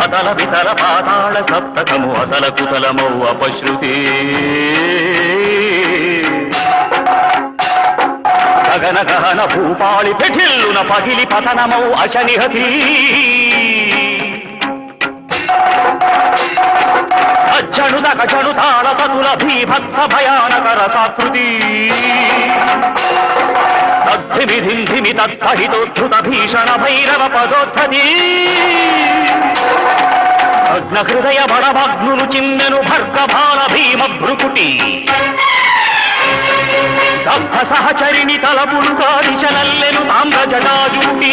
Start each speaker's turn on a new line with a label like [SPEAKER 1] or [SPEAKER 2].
[SPEAKER 1] అతల వితల పాతాళ సప్తకము అతల కుతలమౌ అపశ్రుతి గగన గహన భూపాళి పెఠిల్లున పగిలి పతనమౌ అశనిహతి అజ్జణుదక జణుతాళ తతుల భీభత్స భయానకర సాకృతి తద్ధిమి తత్తహితోద్ధృత భీషణ భైరవ పదోద్ధతి అగ్న హృదయ బడభగ్నులు చిందెను భర్గభాల భీమ భృకుటి దగ్ధ సహచరిణి తలపులు కాదిశలల్లెను తామ్ర జటాజూటి